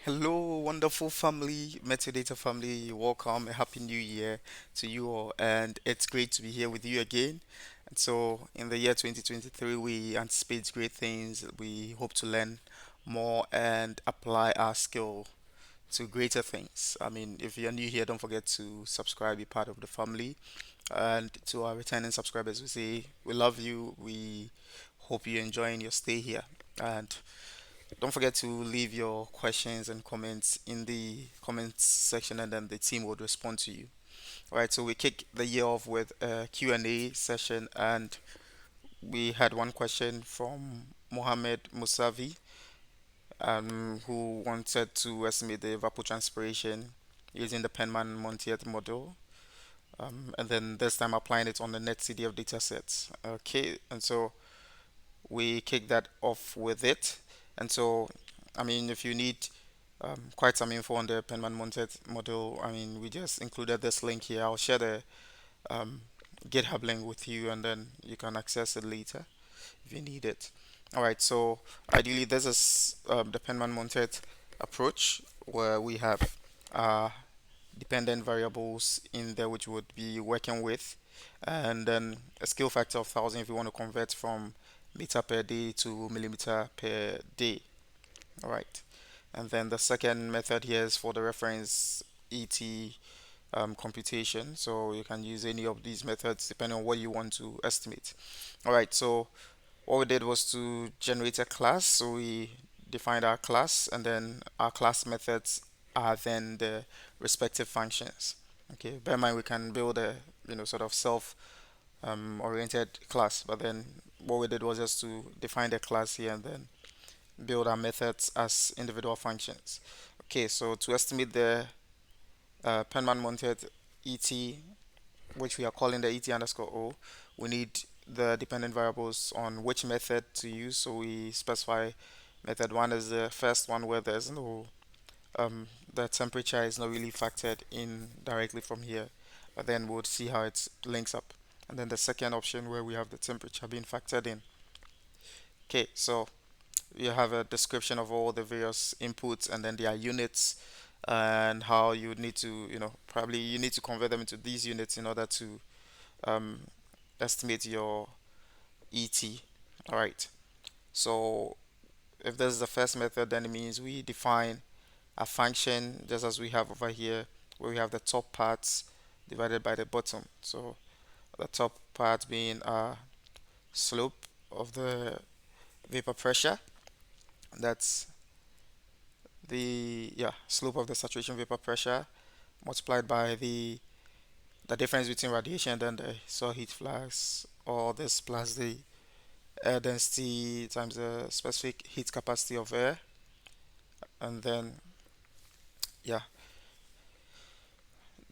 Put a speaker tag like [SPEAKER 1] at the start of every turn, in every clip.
[SPEAKER 1] Hello, wonderful family, MeteoData family. Welcome, a happy new year to you all, and it's great to be here with you again. And so, in the year 2023, we anticipate great things. We hope to learn more and apply our skill to greater things. I mean, if you're new here, don't forget to subscribe, be part of the family. And to our returning subscribers, we say we love you. We hope you're enjoying your stay here. And don't forget to leave your questions and comments in the comments section, and then the team will respond to you. All right, so we kick the year off with a Q&A session, and we had one question from Mohammed Musavi, who wanted to estimate the evapotranspiration using the Penman-Montieth model, and then this time applying it on the net CDF data sets. Okay, and so we kick that off with it. And so, I mean, if you need quite some info on the Penman-Montieth model, I mean, we just included this link here. I'll share the um, GitHub link with you, and then you can access it later if you need it. All right, so ideally, this is the Penman-Montieth approach where we have uh, dependent variables in there which would be working with, and then a scale factor of 1,000 if you want to convert from meter per day to millimeter per day. All right. And then the second method here is for the reference ET computation. So you can use any of these methods depending on what you want to estimate. All right. So what we did was to generate a class. So we defined our class, and then our class methods are then the respective functions. Okay. Bear in mind we can build a sort of self oriented class, but then what we did was just to define the class here and then build our methods as individual functions. Okay, so to estimate the Penman-Montieth ET, which we are calling the ET underscore O, we need the dependent variables on which method to use. So we specify method one is the first one where there's no the temperature is not really factored in directly from here, but then we'll see how it links up. And then the second option where we have the temperature being factored in. Okay, so you have a description of all the various inputs and then their units and how you need to, probably you need to convert them into these units in order to um, estimate your ET. All right. So if this is the first method, then it means we define a function just as we have over here, where we have the top parts divided by the bottom. So the top part being slope of the vapor pressure. That's the slope of the saturation vapor pressure multiplied by the difference between radiation and then the soil heat flux, or this plus the air density times the specific heat capacity of air, and then yeah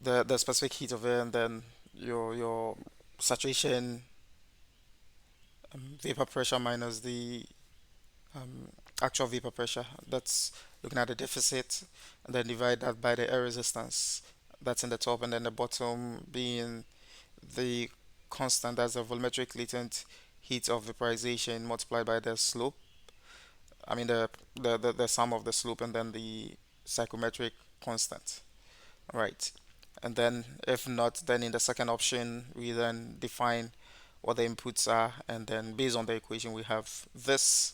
[SPEAKER 1] the specific heat of air, and then your saturation vapor pressure minus the um, actual vapor pressure. That's looking at the deficit, and then divide that by the air resistance. That's in the top, and then the bottom being the constant, that's the volumetric latent heat of vaporization multiplied by the slope. I mean the sum of the slope and then the psychometric constant. Right. And then if not, then in the second option we then define what the inputs are, and then based on the equation we have this.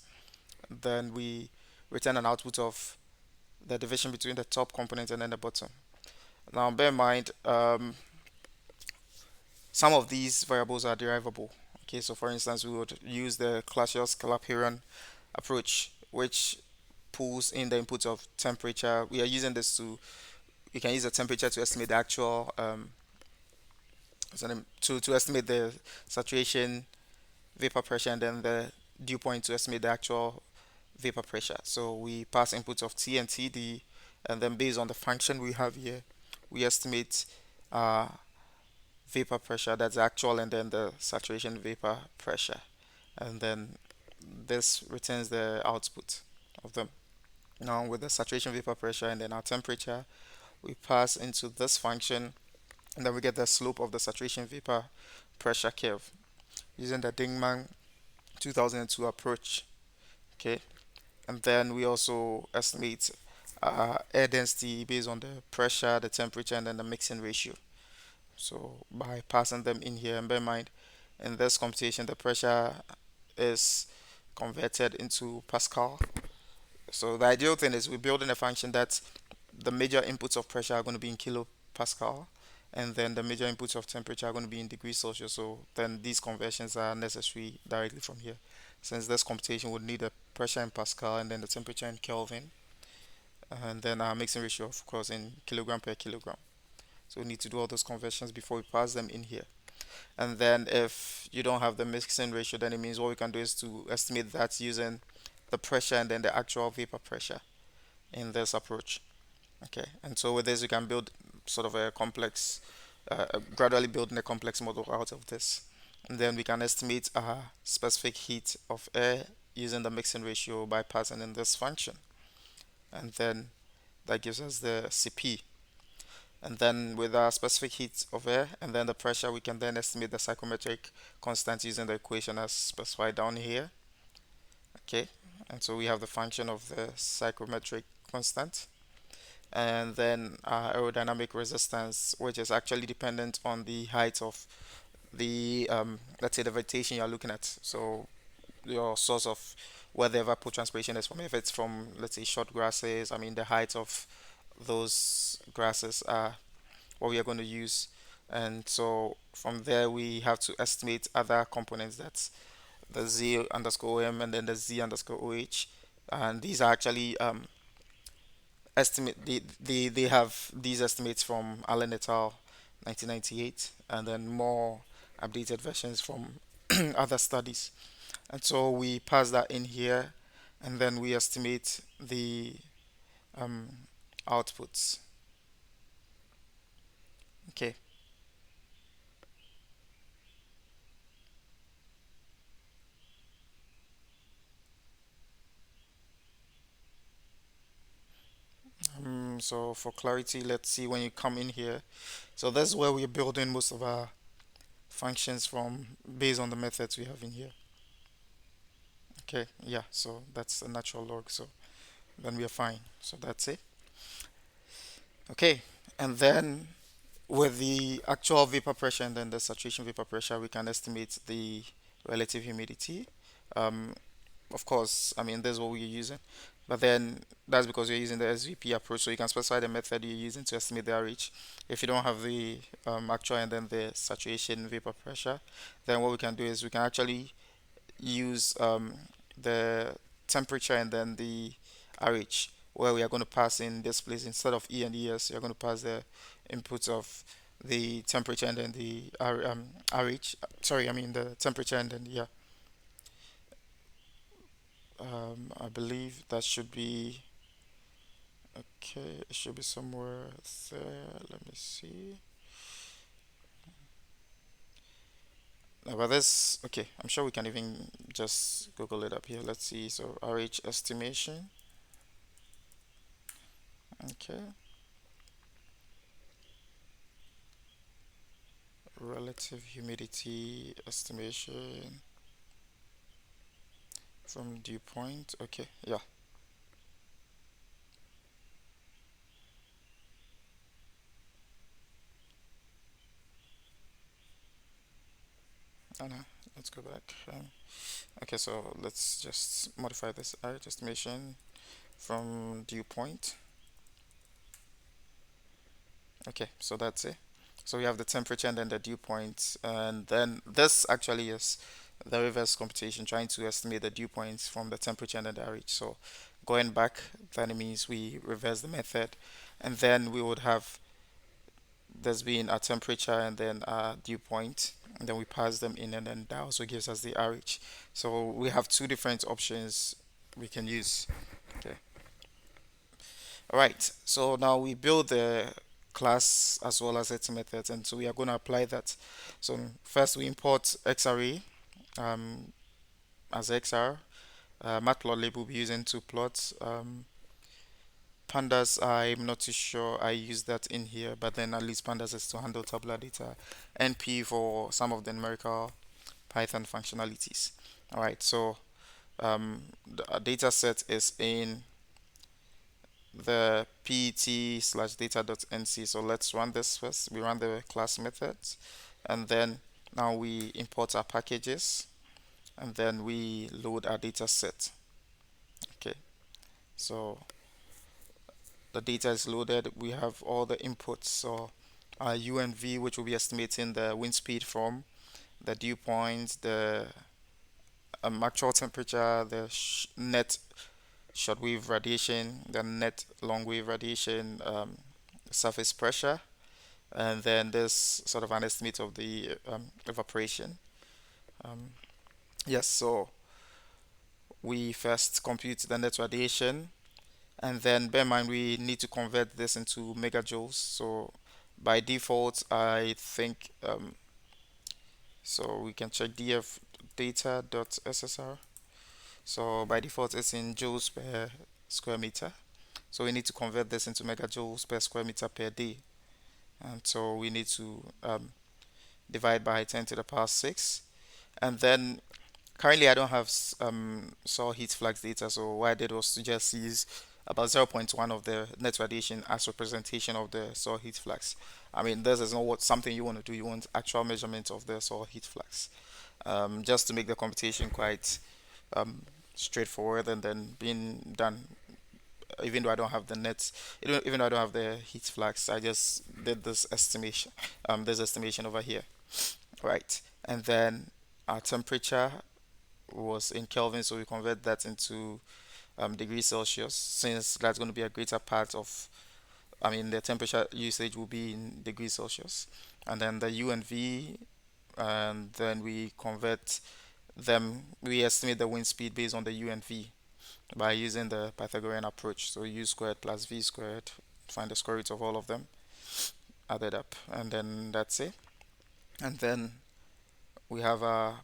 [SPEAKER 1] Then we return an output of the division between the top component and then the bottom. Now bear in mind, some of these variables are derivable. Okay, so for instance, we would use the Clausius-Calaperian approach, which pulls in the inputs of temperature. We are using this to, you can use the temperature to estimate the actual, to estimate the saturation, vapor pressure, and then the dew point to estimate the actual vapor pressure. So we pass inputs of T and TD, and then based on the function we have here, we estimate uh, vapor pressure, that's actual, and then the saturation vapor pressure, and then this returns the output of them. Now with the saturation vapor pressure and then our temperature, we pass into this function, and then we get the slope of the saturation vapor pressure curve using the Dingman 2002 approach. Okay, and then we also estimate air density based on the pressure, the temperature, and then the mixing ratio. So by passing them in here, and bear in mind, in this computation, the pressure is converted into Pascal. So the ideal thing is we're building a function that the major inputs of pressure are going to be in kilopascal, and then the major inputs of temperature are going to be in degrees Celsius. So then these conversions are necessary directly from here, since this computation would need a pressure in Pascal and then the temperature in Kelvin, and then our mixing ratio, of course, in kilogram per kilogram. So we need to do all those conversions before we pass them in here. And then if you don't have the mixing ratio, then it means what we can do is to estimate that using the pressure and then the actual vapor pressure in this approach. Okay, and so with this, you can build sort of a complex, gradually building a complex model out of this. And then we can estimate a specific heat of air using the mixing ratio by passing in this function. And then that gives us the CP. And then with our specific heat of air and then the pressure, we can then estimate the psychrometric constant using the equation as specified down here. Okay, and so we have the function of the psychrometric constant and then aerodynamic resistance, which is actually dependent on the height of the let's say the vegetation you're looking at. So your source of where the evapotranspiration is from. If it's from, let's say, short grasses, I mean the height of those grasses are what we are going to use. And so from there we have to estimate other components, that's the z underscore m and then the z underscore oh, and these are actually estimate they have these estimates from Allen et al. 1998 and then more updated versions from other studies. And so we pass that in here and then we estimate the um, outputs. Okay. So for clarity, let's see when you come in here. So this is where we're building most of our functions from based on the methods we have in here. Okay, yeah, so that's a natural log, so then we are fine. So that's it. Okay, and then with the actual vapor pressure and then the saturation vapor pressure, we can estimate the relative humidity. Um, of course, I mean, this is what we're using. But then that's because you're using the SVP approach. So you can specify the method you're using to estimate the RH. If you don't have the actual and then the saturation vapor pressure, then what we can do is we can actually use the temperature and then the RH, where we are going to pass in this place instead of E and ES, you're going to pass the inputs of the temperature and then the RH. Sorry, I mean the temperature and then yeah. I believe that should be okay. It should be somewhere there. Let me see. No, but this okay. I'm sure we can even just Google it up here. Let's see. So RH estimation. Okay. Relative humidity estimation from dew point. Okay. Yeah. Oh no. Let's go back. Okay. So let's just modify this RH estimation from dew point. Okay, so that's it. So we have the temperature and then the dew point, and then this actually is the reverse computation, trying to estimate the dew points from the temperature and then the RH. So going back, that means we reverse the method, and then we would have this being a temperature and then a dew point, and then we pass them in, and then that also gives us the RH. So we have two different options we can use. Okay. All right, so now we build the class as well as its methods, and so we are going to apply that. So first we import xarray um, as xr. Matplotlib will be using to plot. Pandas, I'm not too sure I use that in here, but then at least pandas is to handle tabular data. NP for some of the numerical Python functionalities. All right, so the data set is in the pet/data.nc. So let's run this first. We run the class methods, and then now we import our packages, and then we load our data set. Okay, so the data is loaded. We have all the inputs. So our UNV, which will be estimating the wind speed from the dew point, the actual temperature, the net shortwave radiation, the net longwave radiation, surface pressure, and then there's sort of an estimate of the evaporation. Um, yes, so we first compute the net radiation, and then bear in mind we need to convert this into megajoules. So by default, I think so we can check df data.ssr. So by default, it's in joules per square meter. So we need to convert this into megajoules per square meter per day. And so we need to divide by 10 to the power 6. And then currently I don't have soil heat flux data. So what I did was to just use about zero point 0.1 of the net radiation as representation of the soil heat flux. I mean, this is not what something you want to do. You want actual measurement of the soil heat flux, just to make the computation quite um, straightforward and then being done. Even though I don't have the nets, even though I don't have the heat flux, I just did this estimation over here, right? And then our temperature was in Kelvin, so we convert that into degrees Celsius, since that's going to be a greater part of, I mean, the temperature usage will be in degrees Celsius. And then the U and V, and then we convert them, we estimate the wind speed based on the U and V by using the Pythagorean approach. So u squared plus v squared, find the square root of all of them, add it up, and then that's it. And then we have a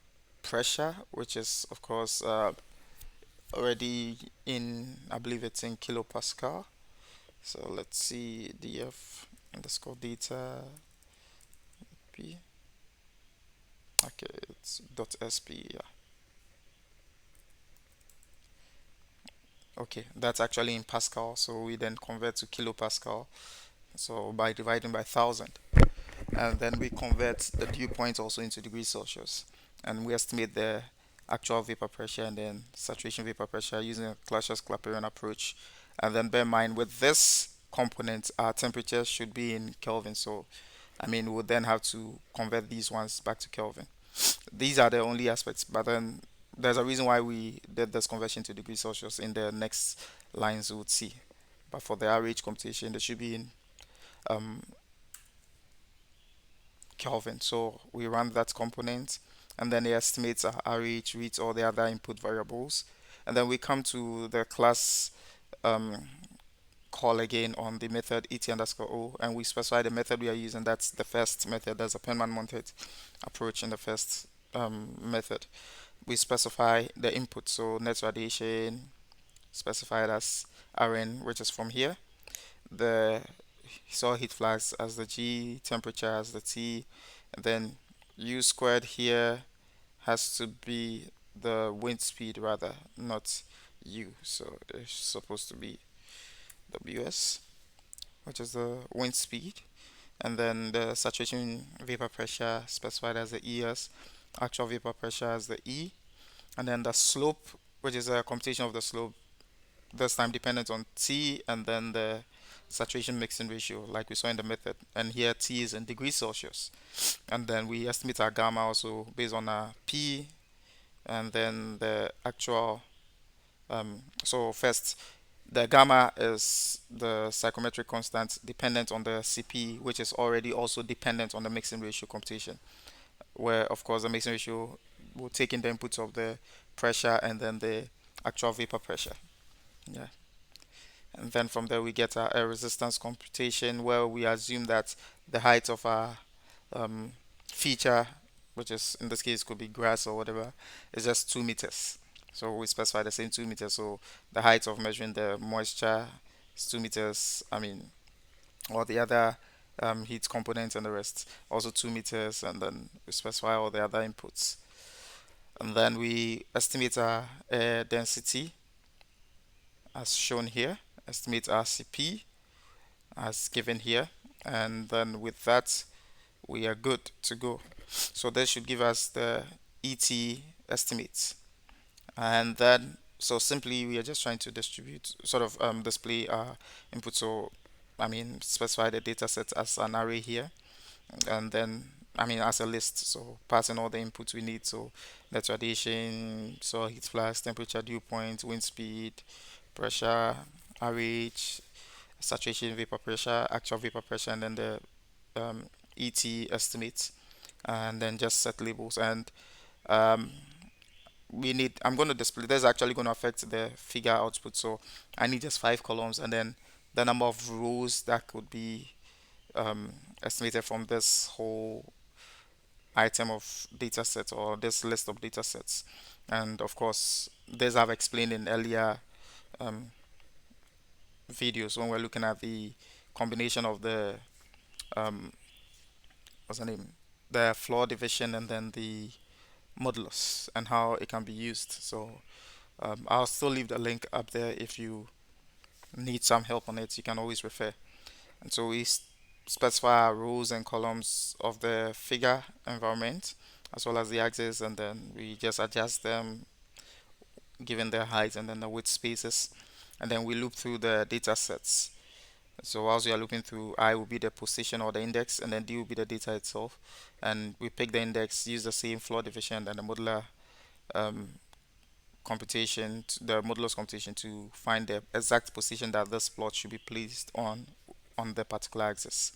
[SPEAKER 1] pressure, which is of course already in, I believe it's in kilopascal. So let's see df underscore data p. Okay, it's dot sp. Yeah. Okay, that's actually in Pascal. So we then convert to kilopascal. So by dividing by 1,000. And then we convert the dew point also into degrees Celsius, and we estimate the actual vapor pressure and then saturation vapor pressure using a Clapeyron approach. And then bear in mind with this component, our temperature should be in Kelvin. So I mean, we would then have to convert these ones back to Kelvin. These are the only aspects, but then there's a reason why we did this conversion to degrees Celsius in the next lines we would see. But for the RH computation, they should be in um, Kelvin. So we run that component, and then it estimates RH, reads all the other input variables. And then we come to the class um, call again on the method et underscore o, and we specify the method we are using. That's the first method. That's a Penman-Montieth approach in the first method. We specify the input, so net radiation specified as Rn, which is from here. The soil heat flux as the G, temperature as the T, and then U squared here has to be the wind speed rather, not U. So it's supposed to be WS, which is the wind speed, and then the saturation vapor pressure specified as the ES, actual vapor pressure as the E, and then the slope, which is a computation of the slope, this time dependent on T, and then the saturation mixing ratio like we saw in the method, and here T is in degrees Celsius. And then we estimate our gamma also based on our P, and then the actual so first the gamma is the psychrometric constant dependent on the CP, which is already also dependent on the mixing ratio computation, where of course the mixing ratio will take in the inputs of the pressure and then the actual vapor pressure. Yeah. And then from there we get our air resistance computation, where we assume that the height of our um, feature, which is in this case could be grass or whatever, is just 2 meters. So we specify the same 2 meters. So the height of measuring the moisture is 2 meters. I mean, all the other heat components and the rest also 2 meters, and then we specify all the other inputs. And then we estimate our air density as shown here, estimate RCP as given here, and then with that we are good to go. So this should give us the ET estimates. And then, so simply we are just trying to distribute, sort of display our input. So, I mean, specify the data set as an array here, and then, I mean, as a list. So, passing all the inputs we need. So, that's radiation, soil heat flux, temperature, dew point, wind speed, pressure, RH, saturation vapor pressure, actual vapor pressure, and then the um, ET estimates, and then just set labels. And um, we need I'm going to display this is actually going to affect the figure output, so I need just 5 columns, and then the number of rows that could be um, estimated from this whole item of data set, or this list of data sets. And of course, this I've explained in earlier um, videos when we're looking at the combination of the um, what's the name, the floor division, and then the modulus, and how it can be used. So I'll still leave the link up there. If you need some help on it, you can always refer. And so we specify our rows and columns of the figure environment as well as the axis, and then we just adjust them given their height and then the width spaces. And then we loop through the data sets. So whilst we are looping through, I will be the position or the index, and then D will be the data itself. And we pick the index, use the same floor division and the modular um, computation, the modulus computation, to find the exact position that this plot should be placed on the particular axis.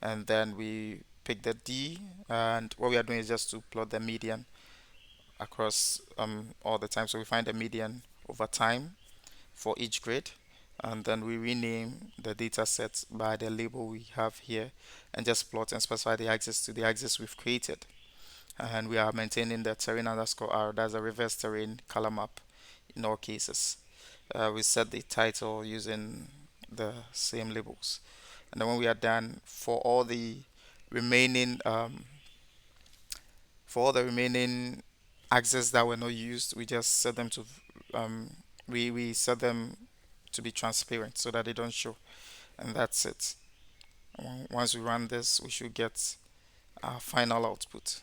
[SPEAKER 1] And then we pick the D, and what we are doing is just to plot the median across all the time. So we find the median over time for each grid, and then we rename the data set by the label we have here, and just plot and specify the axis to the axis we've created. And we are maintaining the terrain underscore R, that's a reverse terrain color map in all cases. We set the title using the same labels. And then when we are done, remaining for all the remaining axes that were not used, we just set them to um, we set them to be transparent so that they don't show, and that's it. Once we run this, we should get our final output,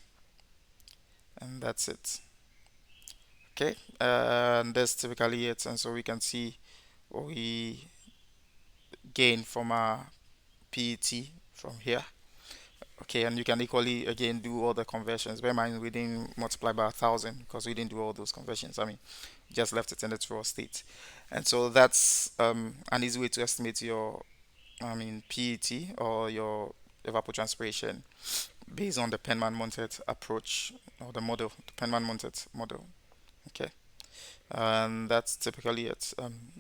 [SPEAKER 1] and that's it. Okay, and that's typically it. And so we can see what we gain from our PET from here. Okay, and you can equally again do all the conversions. Bear in mind we didn't multiply by 1,000 because we didn't do all those conversions. I mean, just left it in its raw state. And so that's an easy way to estimate your, I mean, PET or your evapotranspiration based on the Penman-Montieth approach, or the model, the Penman-Montieth model. Okay, and that's typically it.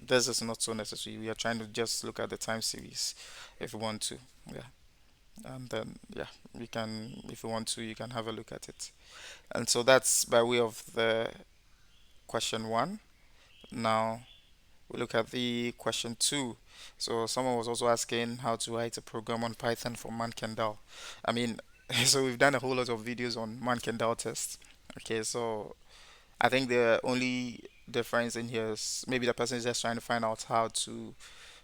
[SPEAKER 1] This is not so necessary. We are trying to just look at the time series if you want to. Yeah. And then yeah, you can, if you want to, you can have a look at it. And so that's by way of the question one. Now we look at the question two. So someone was also asking how to write a program on Python for Mann-Kendall. I mean, so we've done a whole lot of videos on Mann-Kendall test. Okay, so I think the only difference in here is maybe the person is just trying to find out how to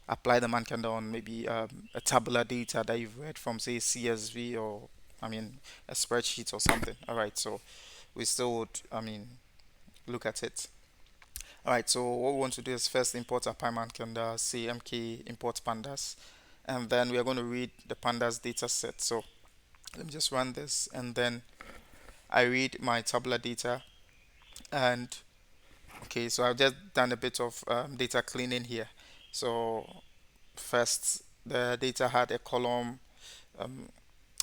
[SPEAKER 1] apply the Mann-Kendall on maybe a tabular data that you've read from, say, CSV, or, I mean, a spreadsheet or something. All right, so we still would, I mean, look at it. All right, so what we want to do is first import a PyMan-Kendall, say mk import pandas, and then we are going to read the pandas data set. So let me just run this, and then I read my tabular data. And okay, so I've just done a bit of data cleaning here. So first, the data had a column. Um,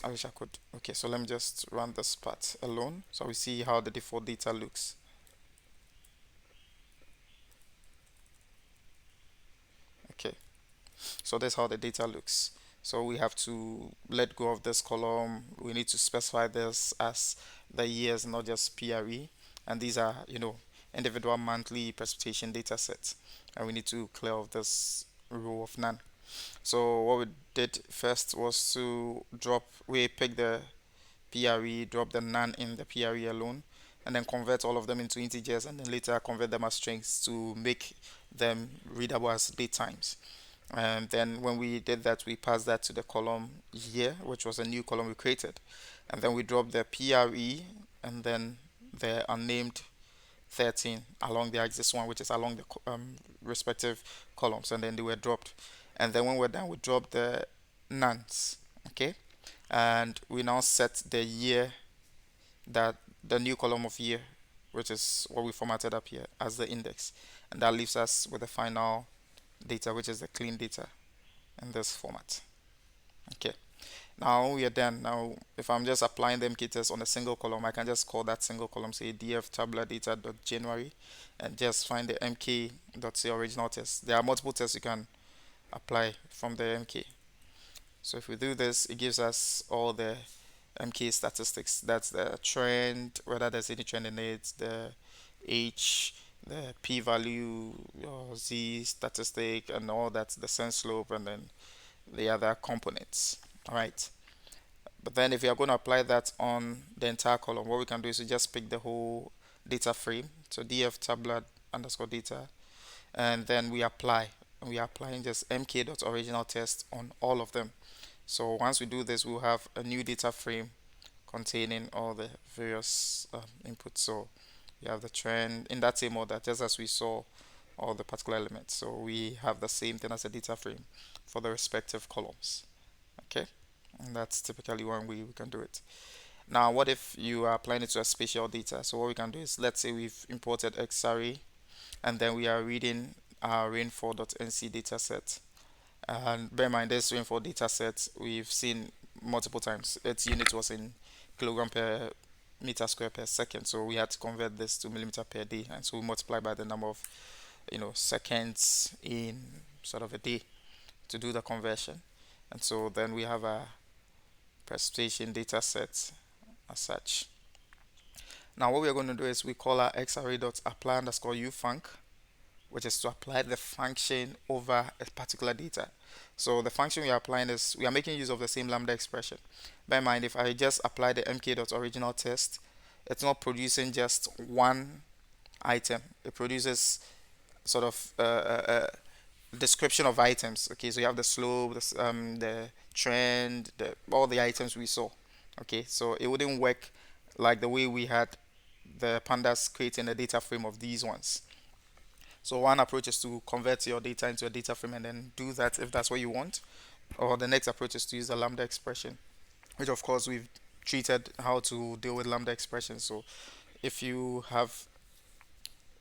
[SPEAKER 1] I wish I could. Okay, so let me just run this part alone so we see how the default data looks. Okay, so that's how the data looks. So we have to let go of this column. We need to specify this as the years, not just PRE. And these are, individual monthly precipitation data sets. And we need to clear off this row of none. So what we did first was we picked the PRE, drop the none in the PRE alone, and then convert all of them into integers, and then later convert them as strings to make them readable as date times. And then when we did that, we passed that to the column year, which was a new column we created. And then we dropped the PRE and then the unnamed 13 along the axis one, which is along the respective columns, and then they were dropped. And then when we're done, we dropped the nuns. Okay, and we now set the year, that the new column of year, which is what we formatted up here as the index, and that leaves us with the final data, which is the clean data in this format. Okay, now we are done. Now if I'm just applying the MK test on a single column, I can just call that single column, say df tabular data.january, and just find the mk dot say original test. There are multiple tests you can apply from the mk. So if we do this, it gives us all the MK statistics. That's the trend, whether there's any trend in it, the H, the p-value, your z statistic, and all that, the sense slope, and then the other components. All right. But then if you are going to apply that on the entire column, what we can do is we just pick the whole data frame. So df tabular underscore data, and then we apply. We are applying just mk.original test on all of them. So once we do this, we'll have a new data frame containing all the various inputs. So we have the trend in that same order, just as we saw all the particular elements. So we have the same thing as a data frame for the respective columns. Okay, and that's typically one way we can do it. Now, what if you are applying it to a spatial data? So what we can do is, let's say we've imported xarray, and then we are reading our rainfall.nc data set. And bear in mind, this rainfall data set we've seen multiple times. Its unit was in kilogram per meter square per second, so we had to convert this to millimeter per day, and so we multiply by the number of seconds in sort of a day to do the conversion. And so then we have a precipitation data set as such. Now what we are going to do is we call our xarray.apply underscore ufunc, which is to apply the function over a particular data. So the function we are applying is, we are making use of the same lambda expression. Bear in mind, if I just apply the mk.original test, it's not producing just one item. It produces sort of description of items. Okay, so you have the slope, the trend, all the items we saw. Okay, so it wouldn't work like the way we had the pandas creating a data frame of these ones. So one approach is to convert your data into a data frame and then do that if that's what you want. Or the next approach is to use the lambda expression, which of course we've treated how to deal with lambda expression. So if you have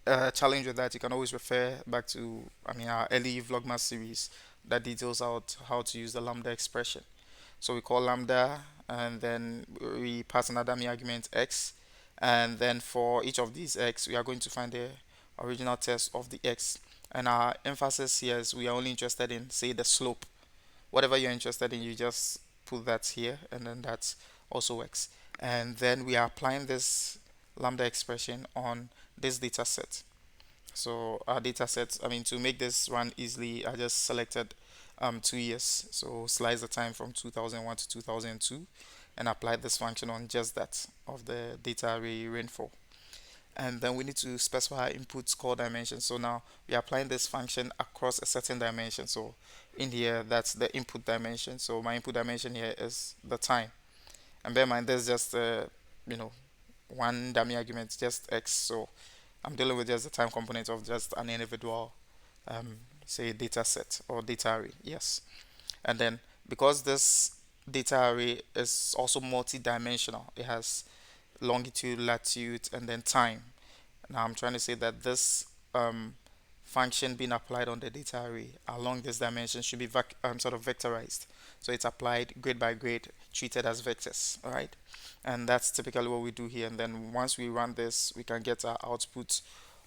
[SPEAKER 1] a challenge with that, you can always refer back to, our early Vlogmas series that details out how to use the lambda expression. So we call lambda, and then we pass another dummy argument x, and then for each of these x, we are going to find the original test of the x. And our emphasis here is we are only interested in, say, the slope. Whatever you're interested in, you just put that here, and then that also works. And then we are applying this lambda expression on this data set. So our data set, to make this run easily, I just selected 2 years. So slice the time from 2001 to 2002 and apply this function on just that of the data array rainfall. And then we need to specify input core dimension. So now we are applying this function across a certain dimension. So in here, that's the input dimension. So my input dimension here is the time. And bear in mind, there's just one dummy argument, just x. So I'm dealing with just the time component of just an individual, say, data set or data array. Yes. And then because this data array is also multi-dimensional, it has longitude, latitude, and then time. Now I'm trying to say that this function being applied on the data array along this dimension should be sort of vectorized. So it's applied grade by grade, treated as vectors. All right, and that's typically what we do here. And then once we run this, we can get our output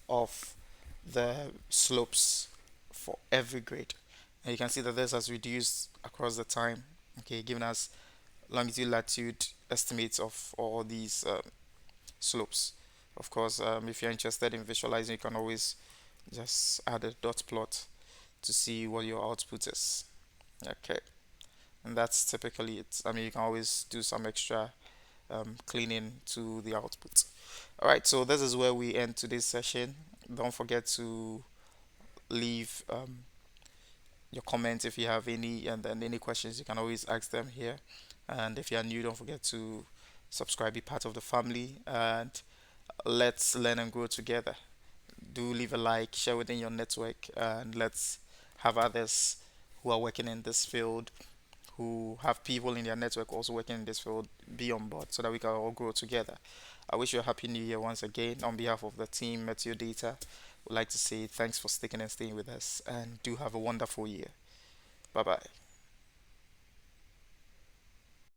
[SPEAKER 1] of the slopes for every grade. And you can see that this has reduced across the time. Okay, giving us longitude, latitude estimates of all these slopes. Of course, if you're interested in visualizing, you can always just add a dot plot to see what your output is. Okay, and that's typically it. You can always do some extra cleaning to the output. All right, so this is where we end today's session. Don't forget to leave your comments if you have any, and then any questions you can always ask them here. And if you are new, don't forget to subscribe, be part of the family, and let's learn and grow together. Do leave a like, share within your network, and let's have others who are working in this field, who have people in their network also working in this field, be on board so that we can all grow together. I wish you a happy new year once again. On behalf of the team, MeteoData, would like to say thanks for sticking and staying with us, and do have a wonderful year. Bye bye.